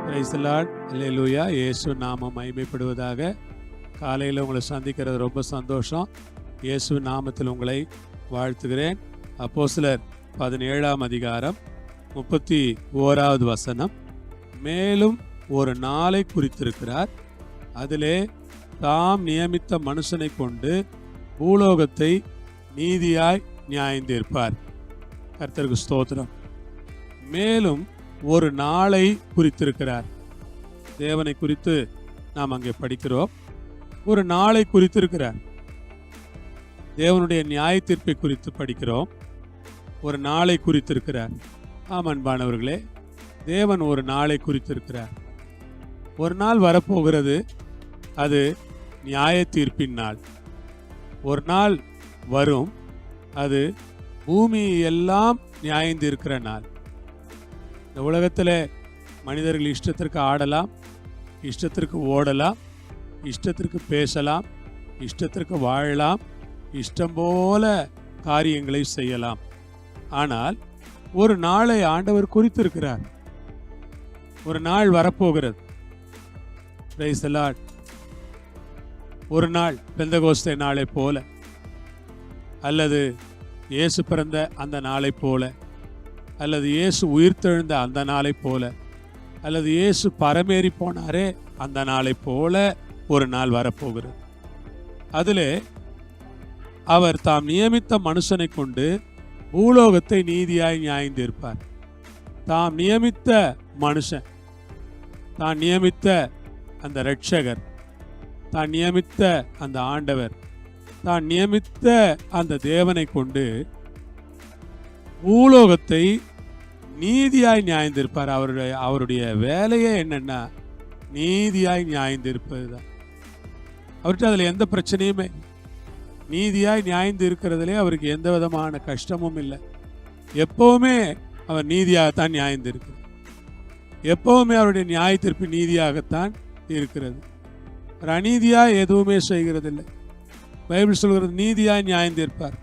Praise the Lord. அல்லேலூயா. இயேசு நாமம் மகிமைப்படுவதாக. காலையில் உங்களை சந்திக்கிறது ரொம்ப சந்தோஷம். இயேசு நாமத்தில் உங்களை வாழ்த்துகிறேன். அப்போஸ்தலர் 17ஆம் அதிகாரம் 31வது வசனம். மேலும் ஒரு நாளை குறித்திருக்கிறார், அதிலே தாம் நியமித்த மனுஷனை கொண்டு பூலோகத்தை நீதியாய் நியாயந்தீர்ப்பார். கர்த்தருக்கு ஸ்தோத்திரம். மேலும் ஒரு நாளை குறித்திருக்கிறார். தேவனை குறித்து நாம் அங்கே படிக்கிறோம். ஒரு நாளை குறித்திருக்கிறார். தேவனுடைய நியாய தீர்ப்பை குறித்து படிக்கிறோம். ஒரு நாளை குறித்திருக்கிறார். ஆம் அன்பானவர்களே, தேவன் ஒரு நாளை குறித்திருக்கிறார். ஒரு நாள் வரப்போகிறது. அது நியாய தீர்ப்பின் நாள். ஒரு நாள் வரும். அது பூமி எல்லாம் நியாயந்தீர்க்கிற நாள். இந்த உலகத்தில் மனிதர்கள் இஷ்டத்திற்கு ஆடலாம், இஷ்டத்திற்கு ஓடலாம், இஷ்டத்திற்கு பேசலாம், இஷ்டத்திற்கு வாழலாம், இஷ்டம் போல காரியங்களை செய்யலாம். ஆனால் ஒரு நாளை ஆண்டவர் குறித்திருக்கிறார். ஒரு நாள் வரப்போகிறது. Praise the Lord. ஒரு நாள் பெந்தகோஸ்தே நாளை போல, அல்லது இயேசு பிறந்த அந்த நாளை போல, அல்லது இயேசு உயிர்த்தெழுந்த அந்த நாளை போல, அல்லது இயேசு பரமேறி போனாரே அந்த நாளை போல ஒரு நாள் வரப்போகிறது. அதிலே அவர் தாம் நியமித்த மனுஷனை கொண்டு பூலோகத்தை நீதியாய் நியாயந்தீர்ப்பார். தாம் நியமித்த மனுஷன், தான் நியமித்த அந்த இரட்சகர், தான் நியமித்த அந்த ஆண்டவர், தான் நியமித்த அந்த தேவனை கொண்டு பூலோகத்தை நீதியாய் நியாயந்திருப்பார். அவருடைய வேலையே என்னன்னா நீதியாய் நியாயந்திருப்பது தான். அவர்கிட்ட அதில் எந்த பிரச்சனையுமே, நீதியாய் நியாயந்து இருக்கிறதுலே அவருக்கு எந்த விதமான கஷ்டமும் இல்லை. எப்பவுமே அவர் நீதியாகத்தான் நியாயந்து இருக்கிறார். எப்பவுமே அவருடைய நியாய தீர்ப்பு நீதியாகத்தான் இருக்கிறது. ஒரு அநீதியாய் எதுவுமே செய்கிறதில்லை. பைபிள் சொல்கிறது நீதியாய் நியாயந்திருப்பார்.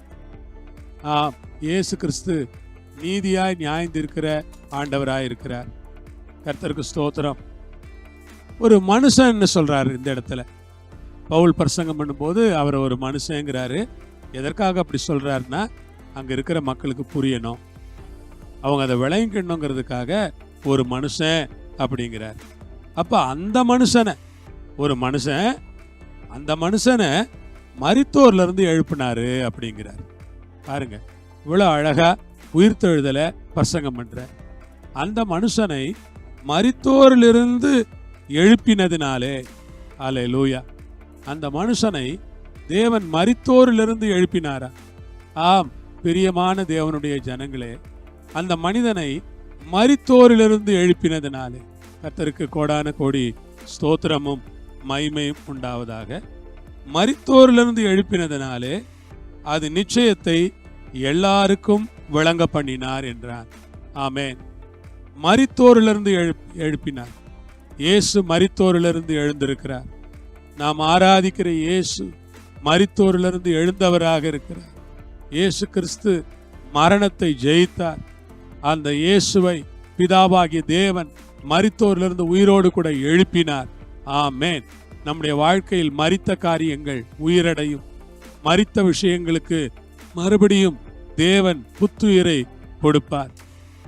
ஆம், இயேசு கிறிஸ்து நீதியாய் நியாயந்திருக்கிற ஆண்டவராய் இருக்கிறார். கர்த்தருக்கு ஸ்தோத்திரம். ஒரு மனுஷன் சொல்றாரு இந்த இடத்துல. பவுல் பிரசங்கம் பண்ணும்போது அவர் ஒரு மனுஷங்கிறாரு. எதற்காக அப்படி சொல்றாருன்னா, அங்க இருக்கிற மக்களுக்கு புரியணும், அவங்க அதை விளங்கிக்கணுங்கிறதுக்காக ஒரு மனுஷன் அப்படிங்கிறார். அப்ப அந்த மனுஷனை, ஒரு மனுஷன் அந்த மனுஷனை மரித்தோர்ல இருந்து எழுப்பினாரு அப்படிங்கிறார். பாருங்க, இவ்வளவு அழகா உயிர்த்தெழுதல பிரசங்கம் பண்ற அந்த மனுஷனை மரித்தோரிலிருந்து எழுப்பினதினாலே, அல்லேலூயா, அந்த மனுஷனை தேவன் மரித்தோரிலிருந்து எழுப்பினாரா? ஆம், பிரியமான தேவனுடைய ஜனங்களே, அந்த மனிதனை மரித்தோரிலிருந்து எழுப்பினதினாலே கர்த்தருக்கு கோடான கோடி ஸ்தோத்திரமும் மகிமையும் உண்டாவதாக. மரித்தோரிலிருந்து எழுப்பினதினாலே அது நிச்சயத்தை எல்லாருக்கும் விளங்க பண்ணினார் என்றார். ஆமென். மரித்தோரிலிருந்து எழுப்பினார். இயேசு மரித்தோரிலிருந்து எழுந்திருக்கிறார். நாம் ஆராதிக்கிற இயேசு மரித்தோரிலிருந்து எழுந்தவராக இருக்கிறார். இயேசு கிறிஸ்து மரணத்தை ஜெயித்தார். அந்த இயேசுவை பிதாவாகிய தேவன் மரித்தோரிலிருந்து உயிரோடு கூட எழுப்பினார். ஆமென். நம்முடைய வாழ்க்கையில் மரித்த காரியங்கள் உயிரடையும். மரித்த விஷயங்களுக்கு மறுபடியும் தேவன் புத்துயிரை கொடுப்பார்.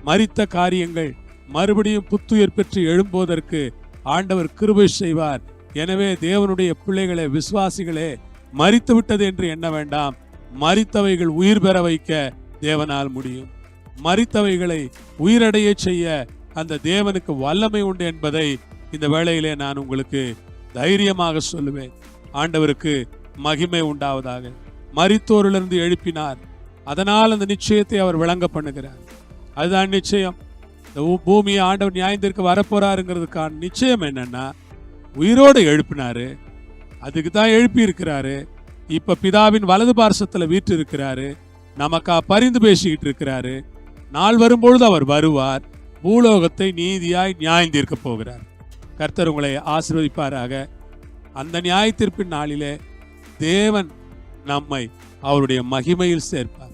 மரித்த காரியங்கள் மறுபடியும் புத்துயிர் பெற்று எழும்போதற்கு ஆண்டவர் கிருபை செய்வார். எனவே தேவனுடைய பிள்ளைகளே, விசுவாசிகளே, மரித்து விட்டது என்று எண்ண வேண்டாம். மரித்தவைகள் உயிர் பெற வைக்க தேவனால் முடியும். மரித்தவைகளை உயிரடைய செய்ய அந்த தேவனுக்கு வல்லமை உண்டு என்பதை இந்த வேளையிலே நான் உங்களுக்கு தைரியமாக சொல்லுவேன். ஆண்டவருக்கு மகிமை உண்டாவதாக. மரித்தோரிலிருந்து எழுப்பினார். அதனால் அந்த நிச்சயத்தை அவர் விளங்க பண்ணுகிறார். அதுதான் நிச்சயம். இந்த பூமியை ஆண்டவர் நியாயத்திற்கு வரப்போறாருங்கிறதுக்கான நிச்சயம் என்னன்னா, உயிரோடு எழுப்பினாரு. அதுக்கு தான் எழுப்பி இருக்கிறாரு. இப்ப பிதாவின் வலது பார்சத்துல வீட்டு இருக்கிறாரு. நமக்கா பரிந்து பேசிக்கிட்டு இருக்கிறாரு. நாள் வரும்பொழுது அவர் வருவார். பூலோகத்தை நீதியாய் நியாயந்தீர்க்க போகிறார். கர்த்தர் உங்களை ஆசீர்வதிப்பாராக. அந்த நியாய தீர்ப்பின் நாளிலே தேவன் நம்மை அவருடைய மகிமையில் சேர்ப்பார்.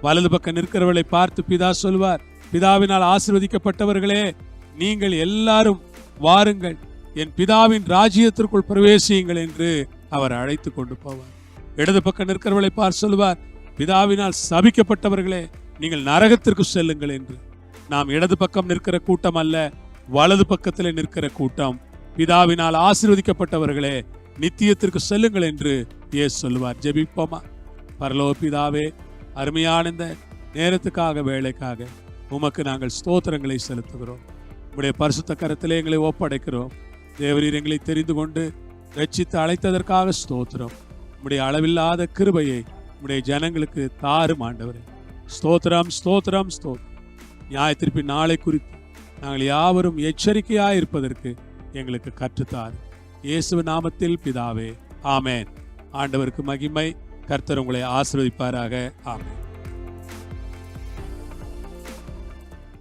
வலது பக்கம் நிற்கிறவர்களை பார்த்து பிதா சொல்வார், பிதாவினால் ஆசீர்வதிக்கப்பட்டவர்களே, நீங்கள் எல்லாரும் வாருங்கள், என் பிதாவின் ராஜ்யத்திற்குள் பிரவேசியுங்கள் என்று அவர் அழைத்து கொண்டு போவார். இடது பக்கம் நிற்கிறவர்களை பார் சொல்வார், பிதாவினால் சபிக்கப்பட்டவர்களே நீங்கள் நரகத்திற்கு செல்லுங்கள் என்று. நாம் இடது பக்கம் நிற்கிற கூட்டம் அல்ல, வலது பக்கத்தில் நிற்கிற கூட்டம். பிதாவினால் ஆசீர்வதிக்கப்பட்டவர்களே நித்தியத்திற்கு செல்லுங்கள் என்று இயேசு சொல்லுவார். ஜெபிப்போமா? பரலோக பிதாவே, அருமையான இந்த நேரத்துக்காக, வேலைக்காக உமக்கு நாங்கள் ஸ்தோத்திரங்களை செலுத்துகிறோம். உம்முடைய பரிசுத்த கரத்திலே எங்களை ஒப்படைக்கிறோம். தேவரீர் எங்களை தெரிந்து கொண்டு ரட்சித்து அழைத்ததற்காக ஸ்தோத்திரம். உம்முடைய அளவில்லாத கிருபையை உம்முடைய ஜனங்களுக்கு தாரும் ஆண்டவரே. ஸ்தோத்திரம், ஸ்தோத்திரம், ஸ்தோத்திரம். நியாயத்தீர்ப்பு நாளை குறித்து நாங்கள் யாவரும் எச்சரிக்கையாய் இருப்பதற்கு எங்களுக்கு கற்றுத்தார். இயேசுவின் நாமத்தில் பிதாவே, ஆமென். ஆண்டவருக்கு மகிமை. கர்த்தர் உங்களை ஆசீர்வதிப்பாராக. ஆமென்.